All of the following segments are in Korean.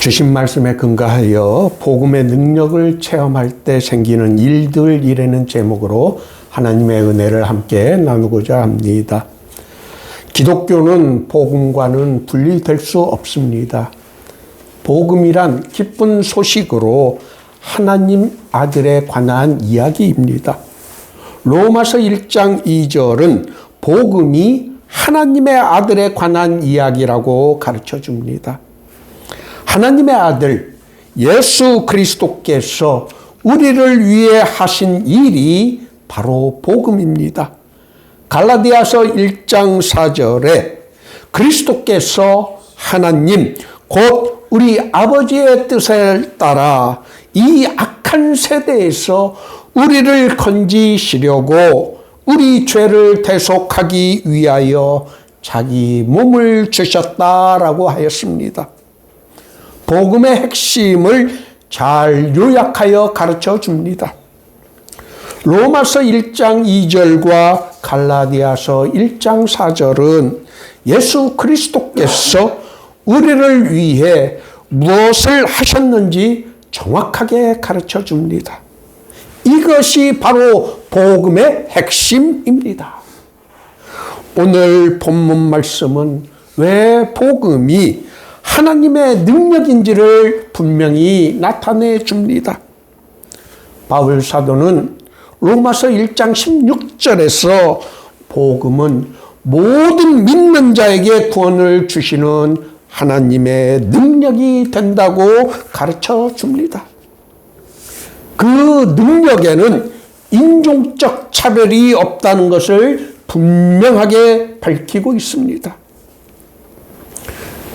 주신 말씀에 근거하여 복음의 능력을 체험할 때 생기는 일들이라는 제목으로 하나님의 은혜를 함께 나누고자 합니다. 기독교는 복음과는 분리될 수 없습니다. 복음이란 기쁜 소식으로 하나님 아들에 관한 이야기입니다. 로마서 1장 2절은 복음이 하나님의 아들에 관한 이야기라고 가르쳐 줍니다. 하나님의 아들 예수 그리스도께서 우리를 위해 하신 일이 바로 복음입니다. 갈라디아서 1장 4절에 그리스도께서 하나님 곧 우리 아버지의 뜻을 따라 이 악한 세대에서 우리를 건지시려고 우리 죄를 대속하기 위하여 자기 몸을 주셨다라고 하였습니다. 복음의 핵심을 잘 요약하여 가르쳐 줍니다. 로마서 1장 2절과 갈라디아서 1장 4절은 예수 그리스도께서 우리를 위해 무엇을 하셨는지 정확하게 가르쳐 줍니다. 이것이 바로 복음의 핵심입니다. 오늘 본문 말씀은 왜 복음이 하나님의 능력인지를 분명히 나타내 줍니다. 바울 사도는 로마서 1장 16절에서 복음은 모든 믿는 자에게 구원을 주시는 하나님의 능력이 된다고 가르쳐 줍니다. 그 능력에는 인종적 차별이 없다는 것을 분명하게 밝히고 있습니다.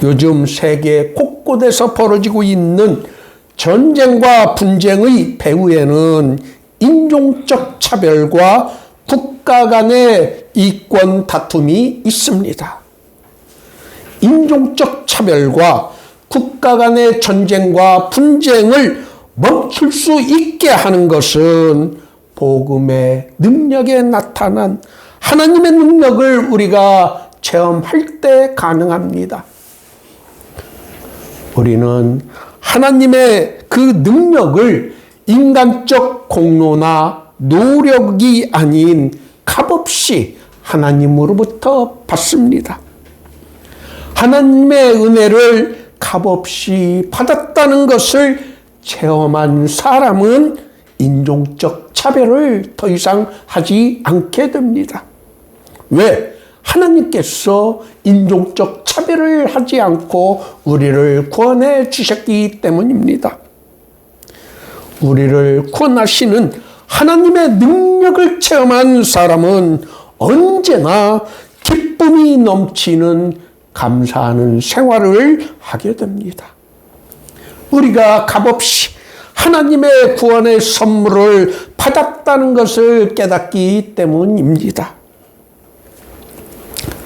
요즘 세계 곳곳에서 벌어지고 있는 전쟁과 분쟁의 배후에는 인종적 차별과 국가 간의 이권 다툼이 있습니다. 인종적 차별과 국가 간의 전쟁과 분쟁을 멈출 수 있게 하는 것은 복음의 능력에 나타난 하나님의 능력을 우리가 체험할 때 가능합니다. 우리는 하나님의 그 능력을 인간적 공로나 노력이 아닌 값없이 하나님으로부터 받습니다. 하나님의 은혜를 값없이 받았다는 것을 체험한 사람은 인종적 차별을 더 이상 하지 않게 됩니다. 왜? 하나님께서 인종적 차별을 하지 않고 우리를 구원해 주셨기 때문입니다. 우리를 구원하시는 하나님의 능력을 체험한 사람은 언제나 기쁨이 넘치는 감사하는 생활을 하게 됩니다. 우리가 값없이 하나님의 구원의 선물을 받았다는 것을 깨닫기 때문입니다.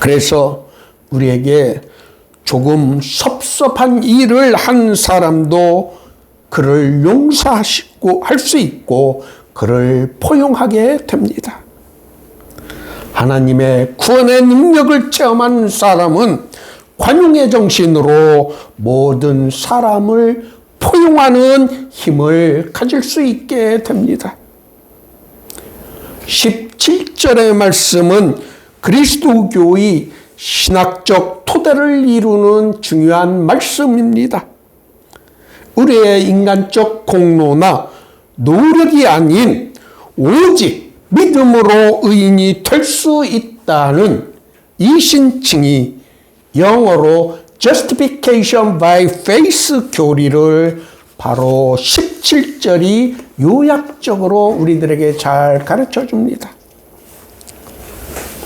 그래서 우리에게 조금 섭섭한 일을 한 사람도 그를 용서하시고 할 수 있고 그를 포용하게 됩니다. 하나님의 구원의 능력을 체험한 사람은 관용의 정신으로 모든 사람을 포용하는 힘을 가질 수 있게 됩니다. 17절의 말씀은 그리스도교의 신학적 토대를 이루는 중요한 말씀입니다. 우리의 인간적 공로나 노력이 아닌 오직 믿음으로 의인이 될 수 있다는 이 신칭이 영어로 Justification by Faith 교리를 바로 17절이 요약적으로 우리들에게 잘 가르쳐 줍니다.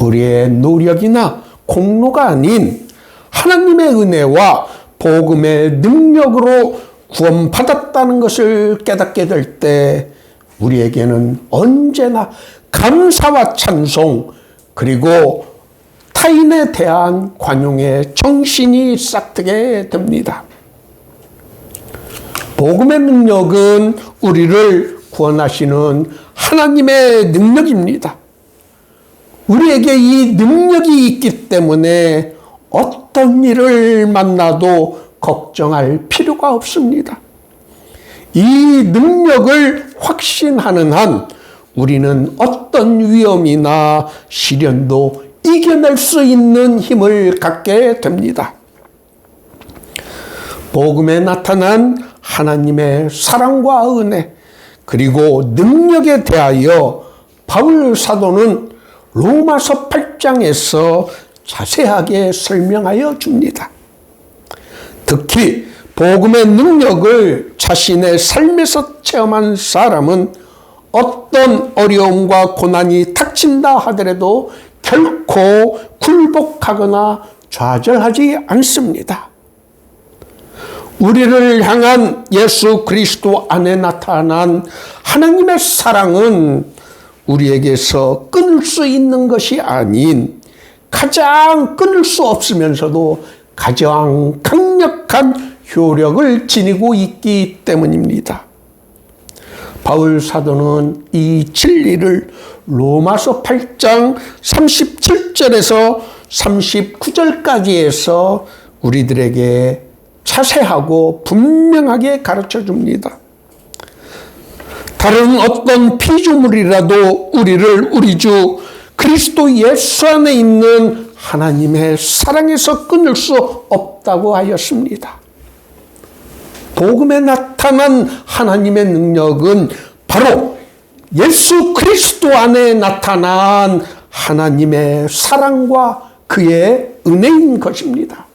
우리의 노력이나 공로가 아닌 하나님의 은혜와 복음의 능력으로 구원받았다는 것을 깨닫게 될 때 우리에게는 언제나 감사와 찬송 그리고 타인에 대한 관용의 정신이 싹트게 됩니다. 복음의 능력은 우리를 구원하시는 하나님의 능력입니다. 우리에게 이 능력이 있기 때문에 어떤 일을 만나도 걱정할 필요가 없습니다. 이 능력을 확신하는 한 우리는 어떤 위험이나 시련도 이겨낼 수 있는 힘을 갖게 됩니다. 복음에 나타난 하나님의 사랑과 은혜 그리고 능력에 대하여 바울 사도는 로마서 8장에서 자세하게 설명하여 줍니다. 특히 복음의 능력을 자신의 삶에서 체험한 사람은 어떤 어려움과 고난이 닥친다 하더라도 결코 굴복하거나 좌절하지 않습니다. 우리를 향한 예수 그리스도 안에 나타난 하나님의 사랑은 우리에게서 끊을 수 있는 것이 아닌 가장 끊을 수 없으면서도 가장 강력한 효력을 지니고 있기 때문입니다. 바울 사도는 이 진리를 로마서 8장 37절에서 39절까지에서 우리들에게 자세하고 분명하게 가르쳐 줍니다. 다른 어떤 피조물이라도 우리를 우리 주 그리스도 예수 안에 있는 하나님의 사랑에서 끊을 수 없다고 하였습니다. 복음에 나타난 하나님의 능력은 바로 예수 그리스도 안에 나타난 하나님의 사랑과 그의 은혜인 것입니다.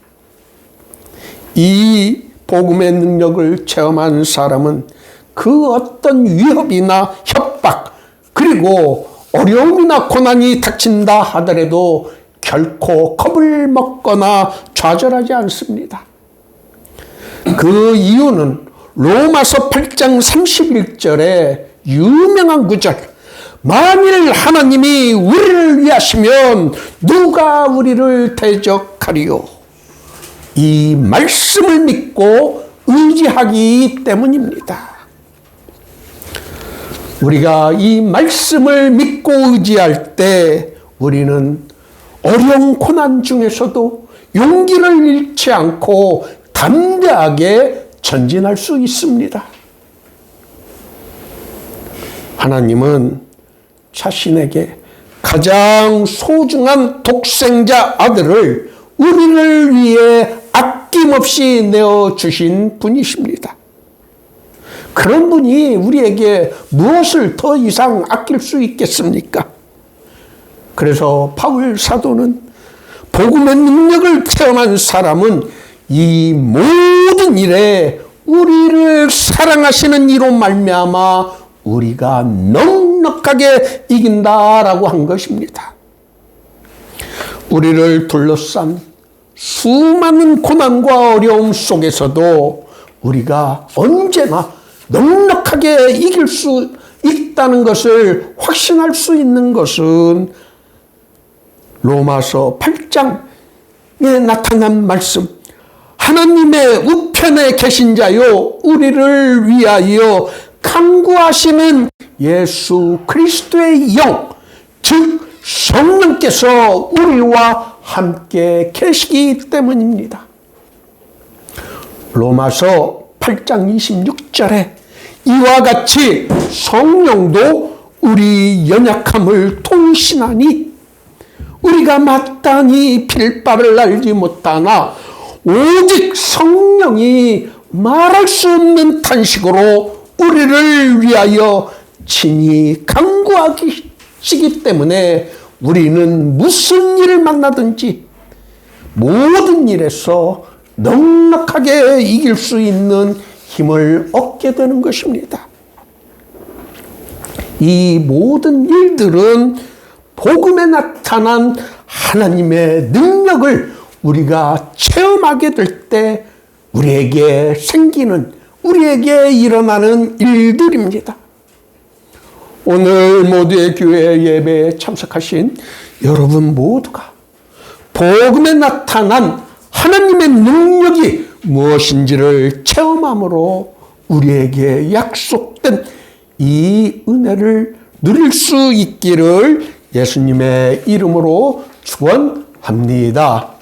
이 복음의 능력을 체험한 사람은 그 어떤 위협이나 협박 그리고 어려움이나 고난이 닥친다 하더라도 결코 겁을 먹거나 좌절하지 않습니다. 그 이유는 로마서 8장 31절에 유명한 구절, 만일 하나님이 우리를 위하시면 누가 우리를 대적하리요? 이 말씀을 믿고 의지하기 때문입니다. 우리가 이 말씀을 믿고 의지할 때 우리는 어려운 고난 중에서도 용기를 잃지 않고 담대하게 전진할 수 있습니다. 하나님은 자신에게 가장 소중한 독생자 아들을 우리를 위해 아낌없이 내어주신 분이십니다. 그런 분이 우리에게 무엇을 더 이상 아낄 수 있겠습니까? 그래서 바울 사도는 복음의 능력을 체험한 사람은 이 모든 일에 우리를 사랑하시는 이로 말미암아 우리가 넉넉하게 이긴다라고 한 것입니다. 우리를 둘러싼 수많은 고난과 어려움 속에서도 우리가 언제나 넉넉하게 이길 수 있다는 것을 확신할 수 있는 것은 로마서 8장에 나타난 말씀, 하나님의 우편에 계신 자요 우리를 위하여 간구하시는 예수 그리스도의 영, 즉 성령께서 우리와 함께 계시기 때문입니다. 로마서 8장 26절에 이와 같이 성령도 우리 연약함을 통신하니 우리가 마땅히 빌 바를 알지 못하나 오직 성령이 말할 수 없는 탄식으로 우리를 위하여 친히 간구하시기 때문에 우리는 무슨 일을 만나든지 모든 일에서 넉넉하게 이길 수 있는 힘을 얻게 되는 것입니다. 이 모든 일들은 복음에 나타난 하나님의 능력을 우리가 체험하게 될 때 우리에게 생기는, 우리에게 일어나는 일들입니다. 오늘 모두의 교회 예배에 참석하신 여러분 모두가 복음에 나타난 하나님의 능력이 무엇인지를 체험함으로 우리에게 약속된 이 은혜를 누릴 수 있기를 예수님의 이름으로 축원합니다.